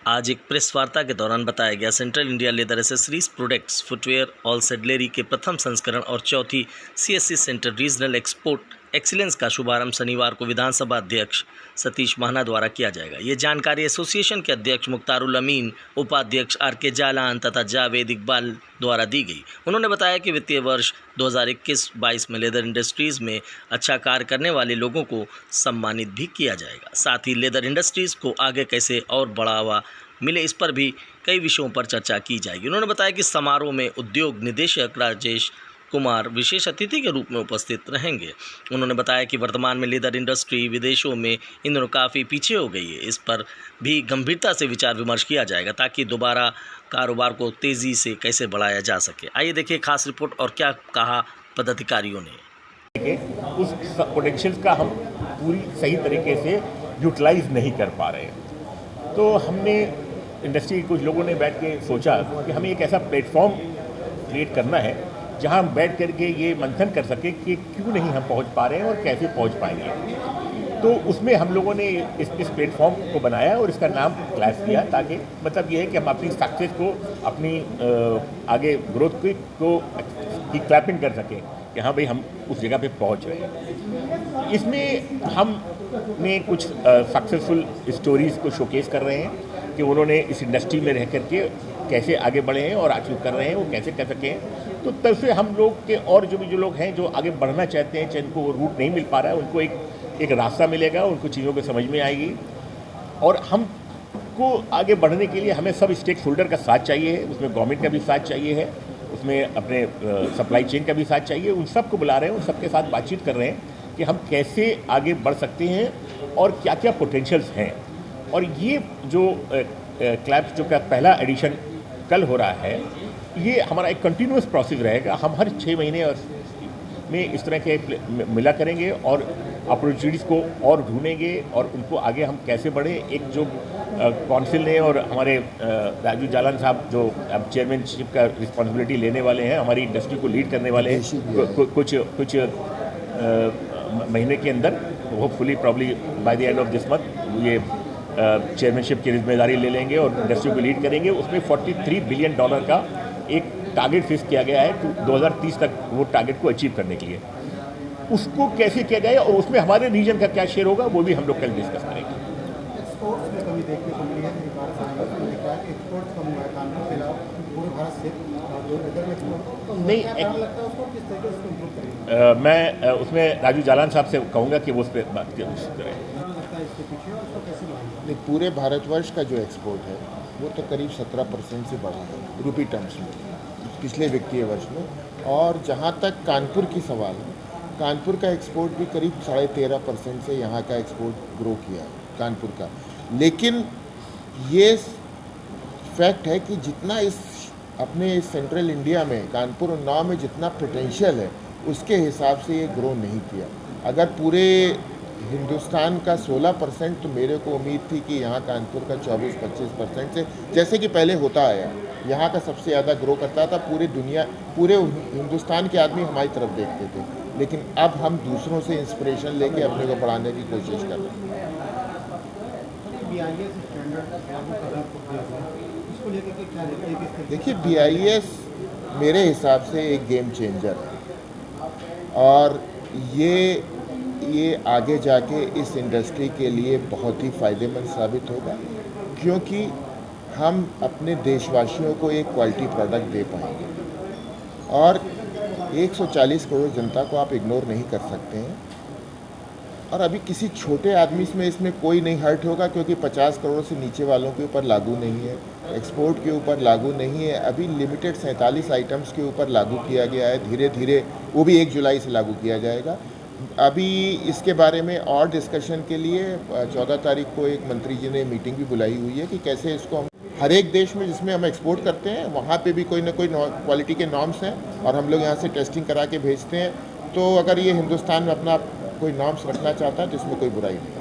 आज एक प्रेस वार्ता के दौरान बताया गया, central India leather accessories products footwear all saddlery के प्रथम संस्करण और चौथी CSC centre regional export excellence का शुभारंभ शनिवार को विधानसभा अध्यक्ष सतीश महाना द्वारा किया जाएगा। ये जानकारी एसोसिएशन के अध्यक्ष मुख्तारुल अमीन, उपाध्यक्ष आर.के. जालान तथा जावेद इकबाल द्वारा दी गई। उन्होंने बताया कि वित्तीय वर्ष 2021-22 में लेदर इंडस्ट्रीज में अच्छा कार्य करने वाले लोगों को सम्मानित भी किया जाएगा। साथ ही लेदर इंडस्ट्रीज को आगे कैसे और बढ़ावा मिले, इस पर भी कई विषयों पर चर्चा की जाएगी। उन्होंने बताया कि समारोह में उद्योग निदेशक राजेश कुमार विशेष अतिथि के रूप में उपस्थित रहेंगे। उन्होंने बताया कि वर्तमान में लेदर इंडस्ट्री विदेशों में इन दिनों काफ़ी पीछे हो गई है। इस पर भी गंभीरता से विचार विमर्श किया जाएगा ताकि दोबारा कारोबार को तेज़ी से कैसे बढ़ाया जा सके। आइए देखिए खास रिपोर्ट और क्या कहा पदाधिकारियों ने। उस पोटेंशियल का हम पूरी सही तरीके से यूटिलाइज नहीं कर पा रहे हैं। तो हमने इंडस्ट्री के कुछ लोगों ने बैठ के सोचा कि हमें एक ऐसा प्लेटफॉर्म क्रिएट करना है जहां हम बैठ करके ये मंथन कर सकें कि क्यों नहीं हम पहुंच पा रहे हैं और कैसे पहुंच पाएंगे। तो उसमें हम लोगों ने इस प्लेटफॉर्म को बनाया और इसका नाम क्लैश दिया, ताकि मतलब ये है कि हम अपनी सक्सेस को, अपनी आगे ग्रोथ की क्लैपिंग कर सकें कि हाँ भाई हम उस जगह पे पहुंच रहे हैं। इसमें हमने कुछ सक्सेसफुल स्टोरीज़ को शोकेस कर रहे हैं कि उन्होंने इस इंडस्ट्री में रह करके कैसे आगे बढ़े हैं और अचीव कर रहे हैं, वो कैसे कर सकें। तो तब से हम लोग के और जो लोग हैं जो आगे बढ़ना चाहते हैं, जिनको वो रूट नहीं मिल पा रहा है, उनको एक रास्ता मिलेगा, उनको चीज़ों को समझ में आएगी। और हमको आगे बढ़ने के लिए हमें सब स्टेक होल्डर का साथ चाहिए है, उसमें गवर्नमेंट का भी साथ चाहिए है, उसमें अपने सप्लाई चेन का भी साथ चाहिए। उन सबको बुला रहे हैं, उन सबके साथ बातचीत कर रहे हैं कि हम कैसे आगे बढ़ सकते हैं और क्या क्या पोटेंशियल्स हैं। और ये जो क्लैप्स जो का पहला एडिशन कल हो रहा है, ये हमारा एक कंटिन्यूस प्रोसेस रहेगा। हम हर 6 महीने में इस तरह के मिला करेंगे और अपॉर्चुनिटीज़ को और ढूंढेंगे और उनको आगे हम कैसे बढ़े। एक जो काउंसिल ने और हमारे राजू जालान साहब जो अब चेयरमैनशिप का रिस्पॉन्सिबिलिटी लेने वाले हैं, हमारी इंडस्ट्री को लीड करने वाले हैं कुछ महीने के अंदर, hopefully probably by the end of this month ये चेयरमैनशिप की जिम्मेदारी ले लेंगे और इंडस्ट्री को लीड करेंगे। उसमें $43 बिलियन का एक टारगेट फिक्स किया गया है 2030 तक वो टारगेट को अचीव करने के लिए। उसको कैसे किया जाए और उसमें हमारे रीजन का क्या शेयर होगा, वो भी हम लोग कल डिस्कस करेंगे। एक्सपोर्ट्स में कमी देखने को मिली है, एक्सपोर्ट्स कम हुआ है कानपुर के अलावा पूरे भारत से नहीं, मैं उसमें राजू जालान साहब से कहूँगा कि वो उस पर बात करें। नहीं, पूरे भारतवर्ष का जो एक्सपोर्ट है वो तो करीब 17% से बढ़ा है रूपी टर्म्स में पिछले वित्तीय वर्ष में। और जहाँ तक कानपुर की सवाल है, कानपुर का एक्सपोर्ट भी करीब 13.5% से यहाँ का एक्सपोर्ट ग्रो किया है कानपुर का। लेकिन ये फैक्ट है कि जितना अपने सेंट्रल इंडिया में कानपुर और उन्नाव में जितना पोटेंशियल है, उसके हिसाब से ये ग्रो नहीं किया। अगर पूरे हिंदुस्तान का 16%, तो मेरे को उम्मीद थी कि यहाँ कानपुर का 24-25% से, जैसे कि पहले होता आया, यहाँ का सबसे ज़्यादा ग्रो करता था। पूरे हिंदुस्तान के आदमी हमारी तरफ देखते थे। लेकिन अब हम दूसरों से इंस्पिरेशन लेके अपने को बढ़ाने की कोशिश कर रहे हैं। देखिए, BIS मेरे हिसाब से एक गेम चेंजर है और ये आगे जाके इस इंडस्ट्री के लिए बहुत ही फ़ायदेमंद साबित होगा, क्योंकि हम अपने देशवासियों को एक क्वालिटी प्रोडक्ट दे पाएंगे। और 140 करोड़ जनता को आप इग्नोर नहीं कर सकते हैं। और अभी किसी छोटे आदमी में इसमें कोई नहीं हर्ट होगा, क्योंकि 50 करोड़ से नीचे वालों के ऊपर लागू नहीं है, एक्सपोर्ट के ऊपर लागू नहीं है। अभी लिमिटेड 47 आइटम्स के ऊपर लागू किया गया है, धीरे धीरे वो भी 1 जुलाई से लागू किया जाएगा। अभी इसके बारे में और डिस्कशन के लिए 14 तारीख को एक मंत्री जी ने मीटिंग भी बुलाई हुई है कि कैसे इसको हम हर एक देश में जिसमें हम एक्सपोर्ट करते हैं वहाँ पे भी कोई ना कोई क्वालिटी के नॉर्म्स हैं और हम लोग यहाँ से टेस्टिंग करा के भेजते हैं। तो अगर ये हिंदुस्तान में अपना कोई नॉर्म्स रखना चाहता है तो इसमें कोई बुराई नहीं।